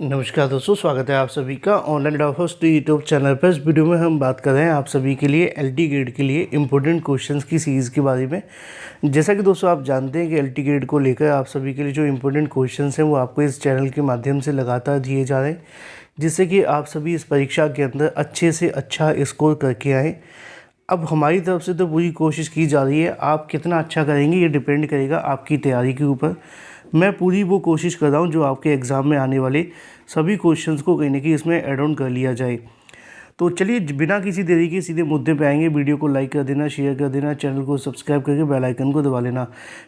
नमस्कार दोस्तों, स्वागत है आप सभी का ऑनलाइन डॉफर्स यूट्यूब चैनल पर। इस वीडियो में हम बात कर रहे हैं आप सभी के लिए एलटी ग्रेड के लिए इम्पोर्टेंट क्वेश्चंस की सीरीज़ के बारे में। जैसा कि दोस्तों आप जानते हैं कि एलटी ग्रेड को लेकर आप सभी के लिए जो इम्पोर्टेंट क्वेश्चंस हैं वो आपको इस चैनल के माध्यम से लगातार दिए जा रहे हैं, जिससे कि आप सभी इस परीक्षा के अंदर अच्छे से अच्छा स्कोर करके आएँ। अब हमारी तरफ से तो पूरी कोशिश की जा रही है, आप कितना अच्छा करेंगे ये डिपेंड करेगा आपकी तैयारी के ऊपर। मैं पूरी वो कोशिश कर रहा हूँ जो आपके एग्ज़ाम में आने वाले सभी क्वेश्चंस को कहीं ना कहीं इसमें ऐड ऑन कर लिया जाए। तो चलिए बिना किसी देरी के सीधे मुद्दे पे आएंगे। वीडियो को लाइक कर देना, शेयर कर देना, चैनल को सब्सक्राइब करके बेल आइकन को दबा लेना।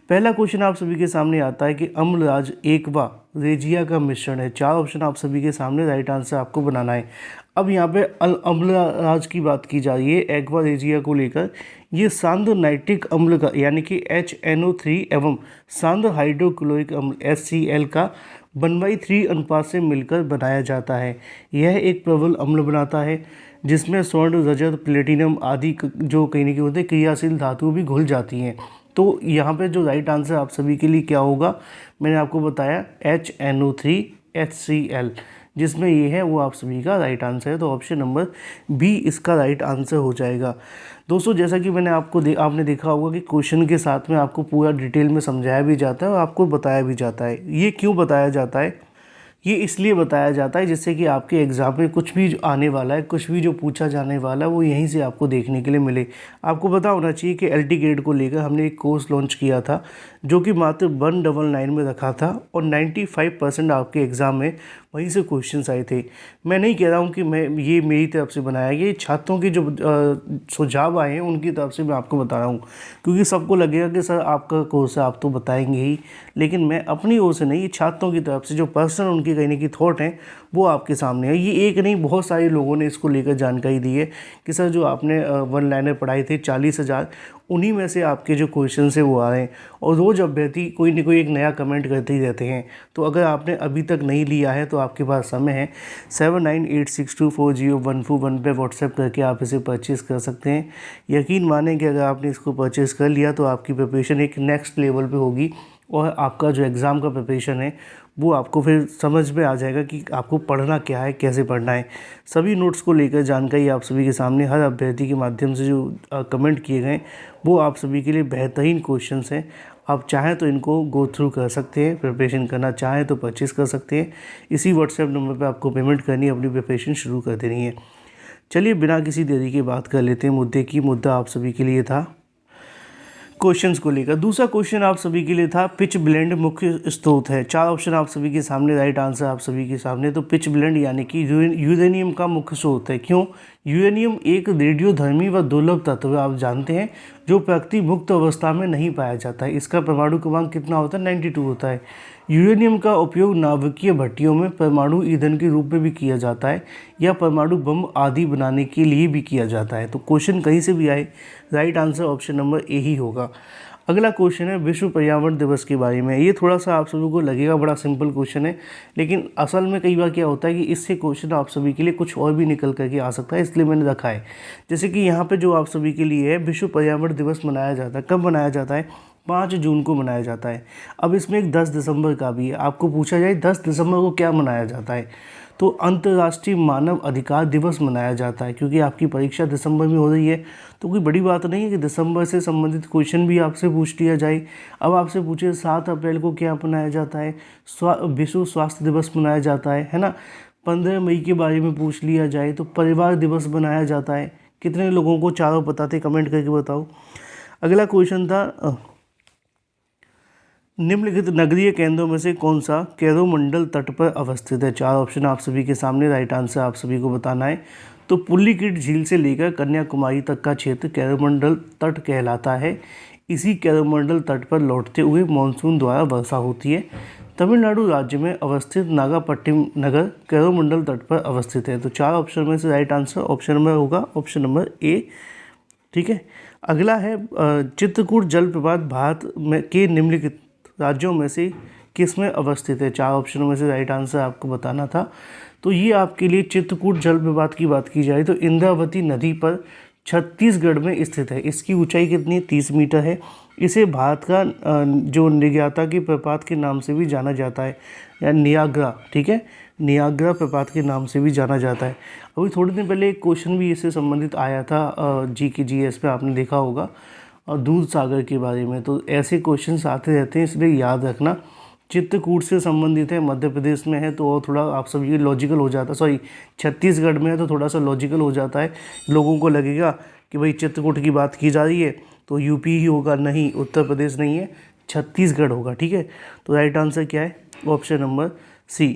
पहला क्वेश्चन आप सभी के सामने आता है कि अम्लराज एक्वा रेजिया का मिश्रण है। 4 ऑप्शन आप सभी के सामने, राइट आंसर आपको बनाना है। अब यहाँ पे अम्लराज की बात की जा रही है एक्वा रेजिया को लेकर। ये सांद्र नाइट्रिक अम्ल का यानी कि HNO3 एवं सांद्र हाइड्रोक्लोरिक अम्ल HCl का 1/3 अनुपात से मिलकर बनाया जाता है। यह एक प्रबल अम्ल बनाता है जिसमें स्वर्ण, रजत, प्लेटिनम आदि जो कहीं ना कहीं होते हैं क्रियाशील धातु भी घुल जाती हैं। तो यहाँ पे जो राइट आंसर आप सभी के लिए क्या होगा, मैंने आपको बताया HNO3 HCl, जिसमें ये है वो आप सभी का राइट आंसर है। तो ऑप्शन नंबर बी इसका राइट आंसर हो जाएगा। दोस्तों जैसा कि मैंने आपने देखा होगा कि क्वेश्चन के साथ में आपको पूरा डिटेल में समझाया भी जाता है और आपको बताया भी जाता है। ये क्यों बताया जाता है? ये इसलिए बताया जाता है जिससे कि आपके एग्ज़ाम में कुछ भी जो आने वाला है, कुछ भी जो पूछा जाने वाला है वो यहीं से आपको देखने के लिए मिले। आपको पता होना चाहिए कि एलटी ग्रेड को लेकर हमने एक कोर्स लॉन्च किया था जो कि मात्र 199 में रखा था और 95% आपके एग्ज़ाम में वहीं से क्वेश्चंस आए थे। मैं नहीं कह रहा हूँ कि ये मेरी तरफ से बनाया, ये छात्रों के जो सुझाव आए हैं उनकी तरफ से मैं आपको बता रहा हूँ, क्योंकि सबको लगेगा कि सर आपका कोर्स है आप तो बताएंगे ही, लेकिन मैं अपनी ओर से नहीं, ये छात्रों की तरफ से जो पर्सनल उनके कहने की थॉट हैं वो आपके सामने है। ये एक नहीं, बहुत सारे लोगों ने इसको लेकर जानकारी दी है कि सर जो आपने 1 लाइनर पढ़ाए थे 40,000, उन्हीं में से आपके जो क्वेश्चन है वो आ रहे हैं। और रोज़ अभ्यर्थी कोई ना कोई एक नया कमेंट करते ही रहते हैं। तो अगर आपने अभी तक नहीं लिया है तो आपके पास समय है, 7986240141 पे व्हाट्सएप करके आप इसे परचेज़ कर सकते हैं। यकीन मानें कि अगर आपने इसको परचेज़ कर लिया तो आपकी प्रिपरेशन एक नेक्स्ट लेवल पे होगी और आपका जो एग्ज़ाम का प्रिपरेशन है वो आपको फिर समझ में आ जाएगा कि आपको पढ़ना क्या है, कैसे पढ़ना है। सभी नोट्स को लेकर जानकारी आप सभी के सामने हर अभ्यर्थी के माध्यम से जो कमेंट किए गए वो आप सभी के लिए बेहतरीन क्वेश्चंस हैं। आप चाहें तो इनको गो थ्रू कर सकते हैं, प्रिपरेशन करना चाहें तो परचेज़ कर सकते हैं। इसी व्हाट्सएप नंबर पर आपको पेमेंट करनी है, अपनी प्रिपरेशन शुरू कर देनी है। चलिए बिना किसी देरी के बात कर लेते हैं मुद्दे की। मुद्दा आप सभी के लिए था क्वेश्चंस को लेकर। दूसरा क्वेश्चन आप सभी के लिए था पिच ब्लेंड मुख्य स्रोत है। 4 ऑप्शन आप सभी के सामने, राइट आंसर आप सभी के सामने। तो पिच ब्लेंड यानी कि यूरेनियम का मुख्य स्रोत है। क्यों? यूरेनियम एक रेडियोधर्मी व दुर्लभ तत्व है, आप जानते हैं, जो प्रकृति मुक्त अवस्था में नहीं पाया जाता है। इसका परमाणु क्रमांक कितना होता है? 92 होता है। यूरेनियम का उपयोग नाभिकीय भट्टियों में परमाणु ईंधन के रूप में भी किया जाता है या परमाणु बम आदि बनाने के लिए भी किया जाता है। तो क्वेश्चन कहीं से भी आए, right answer option number A ही होगा। अगला क्वेश्चन है विश्व पर्यावरण दिवस के बारे में। ये थोड़ा सा आप सभी को लगेगा बड़ा सिंपल क्वेश्चन है, लेकिन असल में कई बार क्या होता है कि इससे क्वेश्चन आप सभी के लिए कुछ और भी निकल करके आ सकता है, इसलिए मैंने रखा है। जैसे कि यहाँ पे जो आप सभी के लिए है, विश्व पर्यावरण दिवस मनाया जाता है। कब मनाया जाता है? 5 जून को मनाया जाता है। अब इसमें एक 10 दिसंबर का भी है। आपको पूछा जाए 10 दिसंबर को क्या मनाया जाता है, तो अंतर्राष्ट्रीय मानव अधिकार दिवस मनाया जाता है। क्योंकि आपकी परीक्षा दिसंबर में हो रही है तो कोई बड़ी बात नहीं है कि दिसंबर से संबंधित क्वेश्चन भी आपसे पूछ लिया जाए। अब आपसे पूछे 7 अप्रैल को क्या मनाया जाता है? विश्व स्वास्थ्य दिवस मनाया जाता है ना। 15 मई के बारे में पूछ लिया जाए तो परिवार दिवस मनाया जाता है। कितने लोगों को चारों पता थे? कमेंट करके बताओ। अगला क्वेश्चन था निम्नलिखित नगरीय केंद्रों में से कौन सा कैरोमंडल तट पर अवस्थित है? 4 ऑप्शन आप सभी के सामने, राइट आंसर आप सभी को बताना है। तो पुल्लिकिट झील से लेकर कन्याकुमारी तक का क्षेत्र कैरोमंडल तट कहलाता है। इसी कैरोमंडल तट पर लौटते हुए मानसून द्वारा वर्षा होती है। तमिलनाडु राज्य में अवस्थित नागापट्टिनम नगर कैरोमंडल तट पर अवस्थित है। तो 4 ऑप्शन में से राइट आंसर ऑप्शन नंबर होगा ऑप्शन नंबर ए। ठीक है। अगला है चित्रकूट जलप्रपात भारत में के निम्नलिखित राज्यों में से किस में अवस्थित है? 4 ऑप्शनों में से राइट आंसर आपको बताना था। तो ये आपके लिए चित्रकूट जलप्रपात की बात की जाए तो इंद्रावती नदी पर छत्तीसगढ़ में स्थित है। इसकी ऊंचाई कितनी है? 30 मीटर है। इसे भारत का जो नियाग्रा के प्रपात के नाम से भी जाना जाता है, या नियाग्रा, ठीक है, नियाग्रा प्रपात के नाम से भी जाना जाता है। अभी थोड़े दिन पहले एक क्वेश्चन भी इससे संबंधित आया था GS पे, आपने देखा होगा, और दूध सागर के बारे में। तो ऐसे क्वेश्चन आते रहते हैं, इसलिए याद रखना। चित्रकूट से संबंधित है, मध्य प्रदेश में है, तो और थोड़ा आप सभी लॉजिकल हो जाता है, सॉरी छत्तीसगढ़ में है तो थोड़ा सा लॉजिकल हो जाता है। लोगों को लगेगा कि भाई चित्रकूट की बात की जा रही है तो यूपी ही होगा, नहीं, उत्तर प्रदेश नहीं है, छत्तीसगढ़ होगा, ठीक है। तो राइट आंसर क्या है? Option number C.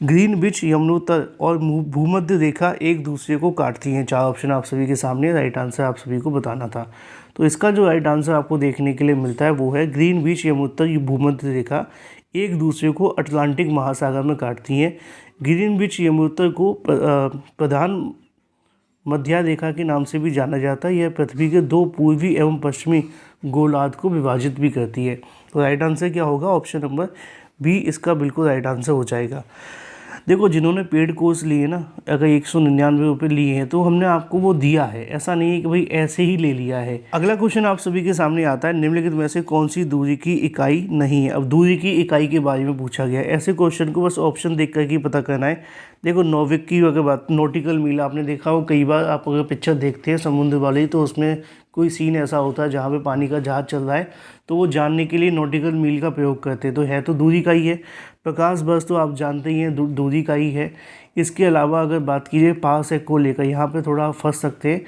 ग्रीनविच, यमुनोत्तर और भूमध्य रेखा एक दूसरे को काटती हैं। 4 ऑप्शन आप सभी के सामने, राइट आंसर आप सभी को बताना था। तो इसका जो राइट आंसर आपको देखने के लिए मिलता है वो है ग्रीनविच, यमुनोत्तर, भूमध्य रेखा एक दूसरे को अटलांटिक महासागर में काटती हैं। ग्रीनविच यमुनोत्तर को प्रधान मध्य रेखा के नाम से भी जाना जाता है। यह पृथ्वी के 2 पूर्वी एवं पश्चिमी गोलार्ध को विभाजित भी करती है। तो राइट आंसर क्या होगा? ऑप्शन नंबर बी इसका बिल्कुल राइट आंसर हो जाएगा। देखो, जिन्होंने पेड कोर्स लिए ना, अगर 199 रुपये लिए हैं तो हमने आपको वो दिया है, ऐसा नहीं है कि भाई ऐसे ही ले लिया है। अगला क्वेश्चन आप सभी के सामने आता है, निम्नलिखित में से कौन सी दूरी की इकाई नहीं है? अब दूरी की इकाई के बारे में पूछा गया है। ऐसे क्वेश्चन को बस ऑप्शन देख करके पता करना है। देखो, नॉविक की अगर बात, नॉटिकल मील आपने देखा हो, कई बार आप अगर पिक्चर देखते हैं समुद्र वाली, तो उसमें कोई सीन ऐसा होता है जहाँ पे पानी का जहाज चल रहा है, तो वो जानने के लिए नॉटिकल मील का प्रयोग करते हैं। तो है तो दूरी का ही है। प्रकाश वर्ष तो आप जानते ही हैं दूरी का ही है। इसके अलावा अगर बात कीजिए पारसेक को लेकर, यहाँ पे थोड़ा आप फंस सकते हैं।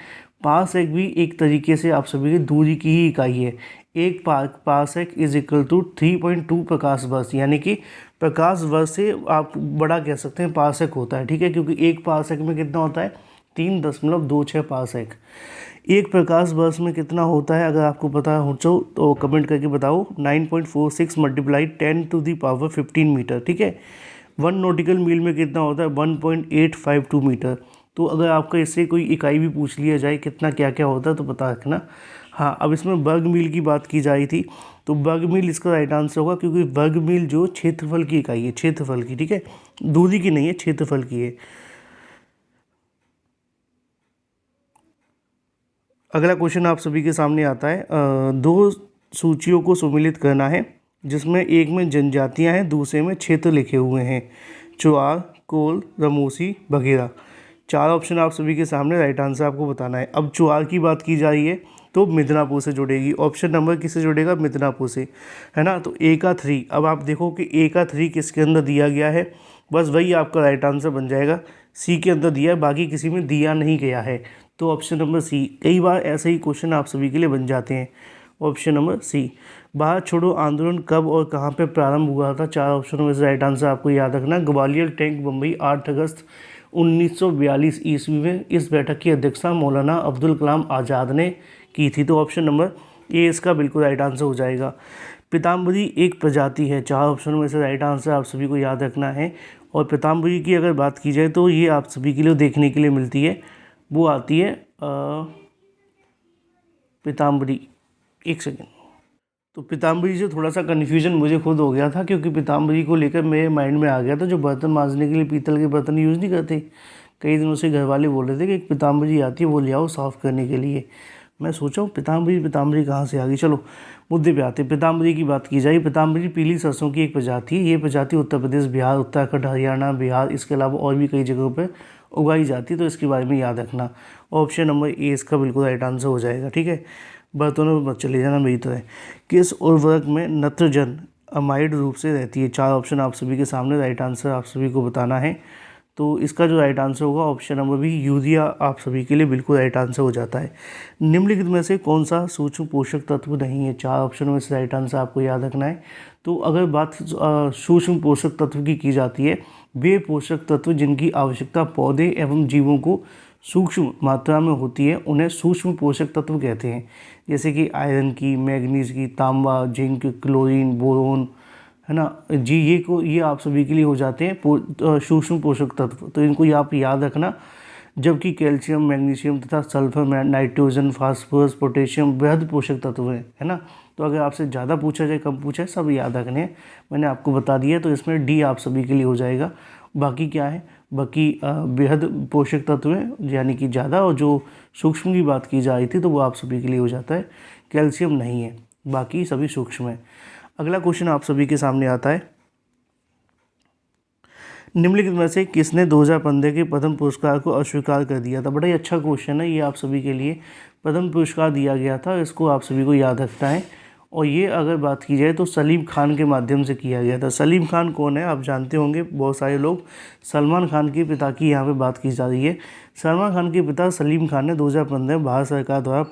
पारसेक भी एक तरीके से आप सभी की दूरी की ही इकाई है। एक पारसेक इज इक्वल टू 3.2 प्रकाश वर्ष, यानी कि प्रकाश वर्ष से आप बड़ा कह सकते हैं पारसेक होता है, ठीक है, क्योंकि एक पारसेक में कितना होता है? 3.26 पारसेक। एक प्रकाश वर्ष में कितना होता है? अगर आपको पता हो तो कमेंट करके बताओ। 9.46 मल्टीप्लाई 10⁻15 मीटर, ठीक है। 1 नॉटिकल मील में कितना होता है? 1.852 मीटर। तो अगर आपका इससे कोई इकाई भी पूछ लिया जाए कितना क्या क्या होता है तो पता रखना। हाँ, अब इसमें वर्ग मील की बात की जा रही थी, तो वर्ग मील इसका राइट आंसर होगा, क्योंकि वर्ग मील जो क्षेत्रफल की इकाई है, क्षेत्रफल की, ठीक है, दूरी की नहीं है, क्षेत्रफल की है। अगला क्वेश्चन आप सभी के सामने आता है, 2 सूचियों को सम्मिलित करना है, जिसमें एक में जनजातियां हैं, दूसरे में क्षेत्र लिखे हुए हैं। चुआर, कोल, रमोसी, बघेरा। 4 ऑप्शन आप सभी के सामने, राइट आंसर आपको बताना है। अब चुआर की बात की जा रही है तो मिदनापुर से जुड़ेगी। ऑप्शन नंबर किससे जुड़ेगा? मिदनापुर से, है ना। तो ए का 3, अब आप देखो कि ए का 3 किसके अंदर दिया गया है, बस वही आपका राइट आंसर बन जाएगा। सी के अंदर दिया है, बाकी किसी में दिया नहीं गया है, तो ऑप्शन नंबर सी। कई बार ऐसे ही क्वेश्चन आप सभी के लिए बन जाते हैं। ऑप्शन नंबर सी। भारत छोड़ो आंदोलन कब और कहाँ पे प्रारंभ हुआ था? 4 ऑप्शन में से राइट आंसर आपको याद रखना। ग्वालियर, टैंक, बम्बई, 8 अगस्त 1942 ईस्वी में। इस बैठक की अध्यक्षता मौलाना अब्दुल कलाम आज़ाद ने की थी। तो ऑप्शन नंबर ए इसका बिल्कुल राइट आंसर हो जाएगा। पीताम्बरी एक प्रजाति है। 4 ऑप्शन में से राइट आंसर आप सभी को याद रखना है। और पीताम्बरी की अगर बात की जाए तो ये आप सभी के लिए देखने के लिए मिलती है, वो आती है पीताम्बरी, एक सेकेंड। तो पीताम्बरी से थोड़ा सा कन्फ्यूजन मुझे खुद हो गया था, क्योंकि पीताम्बरी को लेकर मेरे माइंड में आ गया था, जो बर्तन मांजने के लिए पीतल के बर्तन यूज़ नहीं करते, कई दिनों से घर वाले बोल रहे थे कि एक पीताम्बरी आती है वो ले आओ साफ़ करने के लिए। मैं सोचा हूँ पीताम्बरी कहाँ से आ गई। चलो मुद्दे पे आते हैं। पीताम्बरी की बात की जाए, पीताम्बरी पीली सरसों की एक प्रजाति है। ये प्रजाति उत्तर प्रदेश, बिहार, उत्तराखंड, हरियाणा, बिहार, इसके अलावा और भी कई जगहों पर उगाई जाती है, तो इसके बारे में याद रखना। ऑप्शन नंबर ए इसका बिल्कुल राइट आंसर हो जाएगा, ठीक है। बर्तनों में मत चले जाना मेरी तरह। किस उर्वरक में नत्रजन अमाइड रूप से रहती है? 4 ऑप्शन आप सभी के सामने, राइट आंसर आप सभी को बताना है। तो इसका जो राइट आंसर होगा ऑप्शन नंबर बी, यूरिया आप सभी के लिए बिल्कुल राइट आंसर हो जाता है। निम्नलिखित में से कौन सा सूक्ष्म पोषक तत्व नहीं है? 4 ऑप्शन में से राइट आंसर आपको याद रखना है। तो अगर बात सूक्ष्म पोषक तत्व की जाती है, वे पोषक तत्व जिनकी आवश्यकता पौधे एवं जीवों को सूक्ष्म मात्रा में होती है उन्हें सूक्ष्म पोषक तत्व कहते हैं। जैसे कि आयरन की, मैग्नीज की, तांबा, जिंक, क्लोरीन, बोरोन, है ना जी, ये आप सभी के लिए हो जाते हैं सूक्ष्म पोषक तत्व। तो इनको आप याद रखना। जबकि कैल्शियम, मैग्नीशियम तथा सल्फर, नाइट्रोजन, फास्फोरस, पोटेशियम वृहद पोषक तत्व हैं, है ना। तो अगर आपसे ज़्यादा पूछा जाए कम पूछा है, सब याद रखने हैं, मैंने आपको बता दिया। तो इसमें डी आप सभी के लिए हो जाएगा, बाकी क्या है, बाकी बेहद पोषक तत्व हैं यानी कि ज़्यादा, और जो सूक्ष्म की बात की जा रही थी तो वो आप सभी के लिए हो जाता है कैल्शियम नहीं है, बाकी सभी सूक्ष्म है। अगला क्वेश्चन आप सभी के सामने आता है, निम्नलिखित में से किसने 2015 के पद्म पुरस्कार को अस्वीकार कर दिया था। बड़ा ही अच्छा क्वेश्चन है ये, आप सभी के लिए पद्म पुरस्कार दिया गया था, इसको आप सभी को याद रखना है। और ये अगर बात की जाए तो सलीम खान के माध्यम से किया गया था। सलीम खान कौन है आप जानते होंगे बहुत सारे लोग, सलमान खान के पिता की यहाँ पे बात की जा रही है। सलमान खान के पिता सलीम खान ने 2015 भारत सरकार द्वारा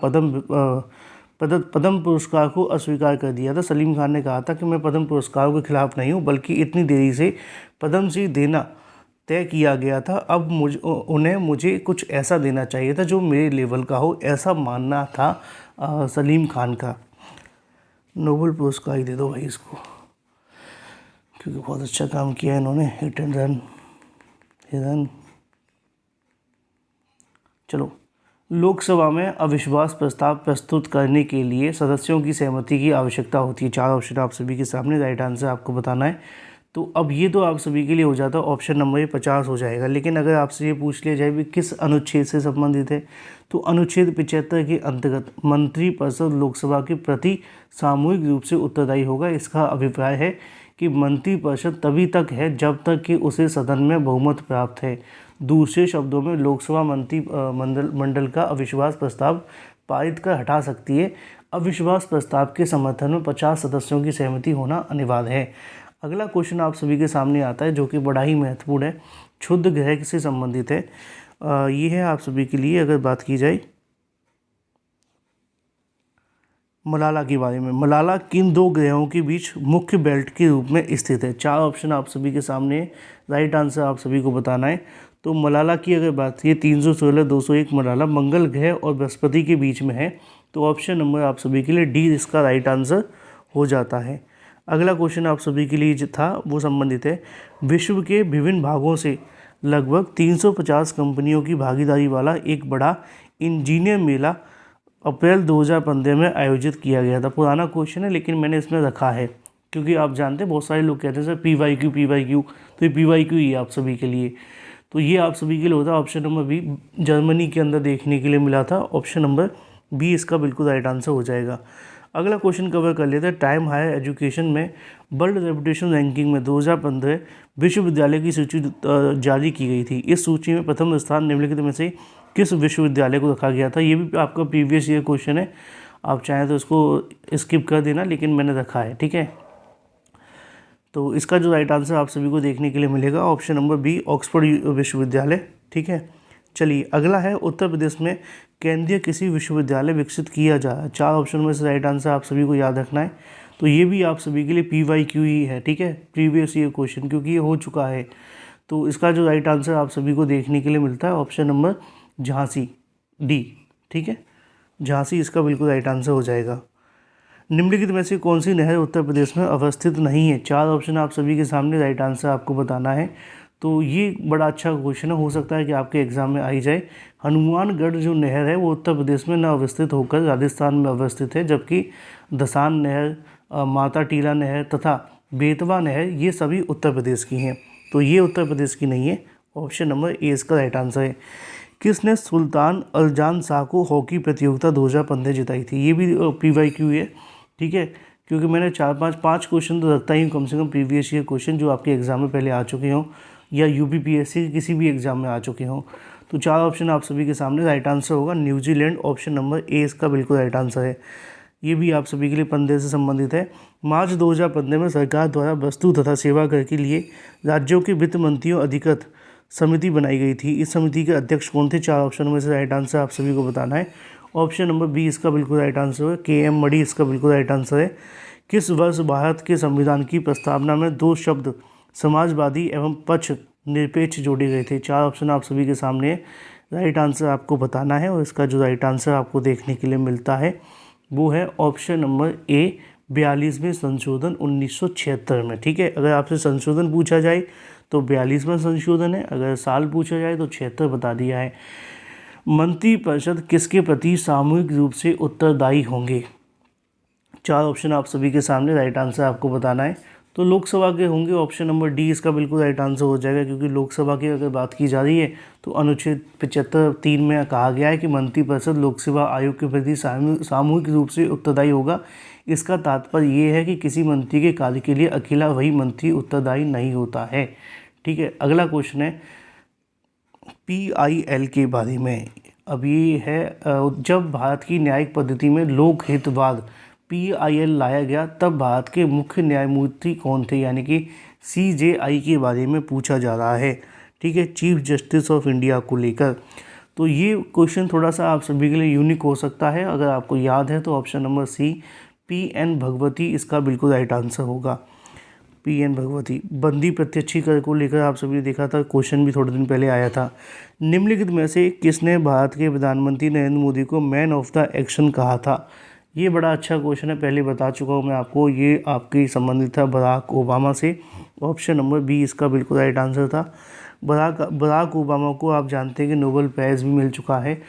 पद्म पुरस्कार को अस्वीकार कर दिया था। सलीम खान ने कहा था कि मैं पद्म पुरस्कारों के खिलाफ नहीं हूँ, बल्कि इतनी देरी से पद्मश्री देना तय किया गया था, अब मुझे कुछ ऐसा देना चाहिए था जो मेरे लेवल का हो, ऐसा मानना था सलीम खान का। नोबेल पुरस्कार ही दे दो भाई इसको, क्योंकि बहुत अच्छा काम किया है इन्होंने। Hit and run. चलो, लोकसभा में अविश्वास प्रस्ताव प्रस्तुत करने के लिए सदस्यों की सहमति की आवश्यकता होती है। 4 ऑप्शन आप सभी के सामने, राइट आंसर आपको बताना है। तो अब ये तो आप सभी के लिए हो जाता है, ऑप्शन नंबर ये 50 हो जाएगा। लेकिन अगर आपसे ये पूछ लिया जाए भी किस अनुच्छेद से संबंधित है, तो अनुच्छेद 75 के अंतर्गत मंत्रिपरिषद लोकसभा के प्रति सामूहिक रूप से उत्तरदायी होगा। इसका अभिप्राय है कि मंत्रिपरिषद तभी तक है जब तक कि उसे सदन में बहुमत प्राप्त है। दूसरे शब्दों में लोकसभा मंडल का अविश्वास प्रस्ताव पारित कर हटा सकती है। अविश्वास प्रस्ताव के समर्थन में 50 सदस्यों की सहमति होना अनिवार्य है। अगला क्वेश्चन आप सभी के सामने आता है जो कि बड़ा ही महत्वपूर्ण है, क्षुद्र ग्रह से संबंधित है। ये है आप सभी के लिए, अगर बात की जाए मलाला के बारे में। मलाला किन 2 ग्रहों के बीच मुख्य बेल्ट के रूप में स्थित है। 4 ऑप्शन आप सभी के सामने, राइट आंसर आप सभी को बताना है। तो मलाला की अगर बात की 316 201 मलाला मंगल ग्रह और बृहस्पति के बीच में है। तो ऑप्शन नंबर आप सभी के लिए डी इसका राइट आंसर हो जाता है। अगला क्वेश्चन आप सभी के लिए जो था वो संबंधित है, विश्व के विभिन्न भागों से लगभग 350 कंपनियों की भागीदारी वाला एक बड़ा इंजीनियर मेला अप्रैल 2015 में आयोजित किया गया था। पुराना क्वेश्चन है लेकिन मैंने इसमें रखा है क्योंकि आप जानते हैं बहुत सारे लोग कहते हैं सर PYQ, तो ये PYQ ही है आप सभी के लिए। तो ये आप सभी के लिए होता है ऑप्शन नंबर बी, जर्मनी के अंदर देखने के लिए मिला था। ऑप्शन नंबर बी इसका बिल्कुल राइट आंसर हो जाएगा। अगला क्वेश्चन कवर कर लेते हैं, टाइम हायर एजुकेशन में वर्ल्ड रेपुटेशन रैंकिंग में 2015 विश्वविद्यालय की सूची जारी की गई थी। इस सूची में प्रथम स्थान निम्नलिखित में से किस विश्वविद्यालय को रखा गया था। ये भी आपका प्रीवियस ईयर क्वेश्चन है, आप चाहें तो इसको स्किप कर देना, लेकिन मैंने रखा है, ठीक है। तो इसका जो राइट आंसर आप सभी को देखने के लिए मिलेगा ऑप्शन नंबर बी, ऑक्सफोर्ड विश्वविद्यालय, ठीक है। चलिए अगला है, उत्तर प्रदेश में केंद्रीय कृषि विश्वविद्यालय विकसित किया जा रहा है। 4 ऑप्शन में से राइट आंसर आप सभी को याद रखना है। तो ये भी आप सभी के लिए PYQ ही है, ठीक है, प्रीवियस ईयर क्वेश्चन, क्योंकि ये हो चुका है। तो इसका जो राइट आंसर आप सभी को देखने के लिए मिलता है ऑप्शन नंबर झांसी, डी, ठीक है, झांसी इसका बिल्कुल राइट आंसर हो जाएगा। निम्नलिखित में से कौन सी नहर उत्तर प्रदेश में अवस्थित नहीं है। 4 ऑप्शन आप सभी के सामने, राइट आंसर आपको बताना है। तो ये बड़ा अच्छा क्वेश्चन है, हो सकता है कि आपके एग्जाम में आई जाए। हनुमानगढ़ जो नहर है वो उत्तर प्रदेश में न अवस्थित होकर राजस्थान में अवस्थित है, जबकि दसान नहर, माता टीला नहर तथा बेतवा नहर ये सभी उत्तर प्रदेश की हैं। तो ये उत्तर प्रदेश की नहीं है, ऑप्शन नंबर ए इसका राइट आंसर है। किसने सुल्तान अल्जान शाह को हॉकी प्रतियोगिता 2015 जिताई थी। ये भी PYQ है, ठीक है, क्योंकि मैंने 4-5 क्वेश्चन तो रखता ही हूँ कम से कम प्रीवियस ईयर क्वेश्चन जो आपके एग्जाम में पहले आ चुके हों या UPPSC किसी भी एग्जाम में आ चुके हों। तो 4 ऑप्शन आप सभी के सामने, राइट आंसर होगा न्यूजीलैंड, ऑप्शन नंबर ए इसका बिल्कुल राइट आंसर है। ये भी आप सभी के लिए 15 से संबंधित है। मार्च 2015 में सरकार द्वारा वस्तु तथा सेवा कर के लिए राज्यों के वित्त मंत्रियों अधिकृत समिति बनाई गई थी। इस समिति के अध्यक्ष कौन थे। 4 ऑप्शन में से राइट आंसर आप सभी को बताना है। ऑप्शन नंबर बी इसका बिल्कुल राइट आंसर है, KM मडी इसका बिल्कुल राइट आंसर है। किस वर्ष भारत के संविधान की प्रस्तावना में 2 शब्द समाजवादी एवं पक्ष निरपेक्ष जोड़े गए थे। 4 ऑप्शन आप सभी के सामने, राइट आंसर आपको बताना है और इसका जो राइट आंसर आपको देखने के लिए मिलता है वो है ऑप्शन नंबर ए, 42वें संशोधन 1976 में, ठीक है। अगर आपसे संशोधन पूछा जाए तो 42वां संशोधन है, अगर साल पूछा जाए तो 76 बता दिया है। मंत्रिपरिषद किसके प्रति सामूहिक रूप से उत्तरदायी होंगे। 4 ऑप्शन आप सभी के सामने, राइट आंसर आपको बताना है। तो लोकसभा के होंगे। ऑप्शन नंबर डी इसका बिल्कुल राइट आंसर हो जाएगा, क्योंकि लोकसभा की अगर बात की जा रही है तो अनुच्छेद 75(3) में कहा गया है कि मंत्रिपरिषद लोकसभा आयोग के प्रति सामूहिक रूप से उत्तरदायी होगा। इसका तात्पर्य ये है कि किसी मंत्री के कार्य के लिए अकेला वही मंत्री उत्तरदायी नहीं होता है। ठीक है, अगला क्वेश्चन है PIL के बारे में। अब ये है जब भारत की न्यायिक पद्धति में लोकहितवाद PIL लाया गया तब भारत के मुख्य न्यायमूर्ति कौन थे, यानी कि CJI के बारे में पूछा जा रहा है। ठीक है, चीफ जस्टिस ऑफ इंडिया को लेकर। तो ये क्वेश्चन थोड़ा सा आप सभी के लिए यूनिक हो सकता है। अगर आपको याद है तो option number C PN Bhagwati इसका बिल्कुल राइट आंसर होगा। PN भगवती बंदी प्रत्यक्षीकरण को लेकर आप सभी ने देखा था, क्वेश्चन भी थोड़े दिन पहले आया था। निम्नलिखित में से किसने भारत के प्रधानमंत्री नरेंद्र मोदी को मैन ऑफ द एक्शन कहा था? ये बड़ा अच्छा क्वेश्चन है, पहले बता चुका हूँ मैं आपको। ये आपके संबंधित था बराक ओबामा से। ऑप्शन नंबर बी इसका बिल्कुल राइट आंसर था। बराक ओबामा को आप जानते हैं कि नोबेल प्राइज़ भी मिल चुका है।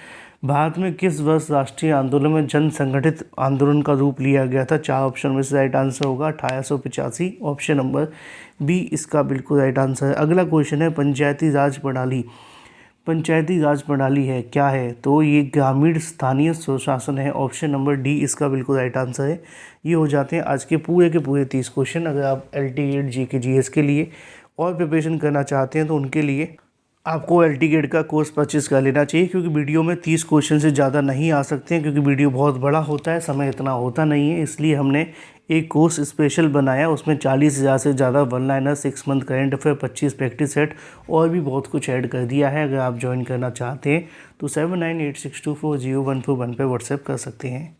भारत में किस वर्ष राष्ट्रीय आंदोलन में जन संगठित आंदोलन का रूप लिया गया था? 4 ऑप्शन में से राइट आंसर होगा 1885। ऑप्शन नंबर बी इसका बिल्कुल राइट आंसर है। अगला क्वेश्चन है पंचायती राज प्रणाली। पंचायती राज प्रणाली है क्या है? तो ये ग्रामीण स्थानीय स्वशासन है। ऑप्शन नंबर डी इसका बिल्कुल राइट आंसर है। ये हो जाते हैं आज के पूरे 30 क्वेश्चन। अगर आप LT GATE GK GS के लिए और प्रिपरेशन करना चाहते हैं तो उनके लिए आपको LT GATE का कोर्स परचेज़ कर लेना चाहिए, क्योंकि वीडियो में 30 क्वेश्चन से ज़्यादा नहीं आ सकते हैं, क्योंकि वीडियो बहुत बड़ा होता है, समय इतना होता नहीं है। इसलिए हमने एक कोर्स स्पेशल बनाया, उसमें 40,000 से ज़्यादा one liner, 6 month current affair, 25 practice set और भी बहुत कुछ ऐड कर दिया है। अगर आप ज्वाइन करना चाहते हैं तो 7986240141 पर व्हाट्सएप कर सकते हैं।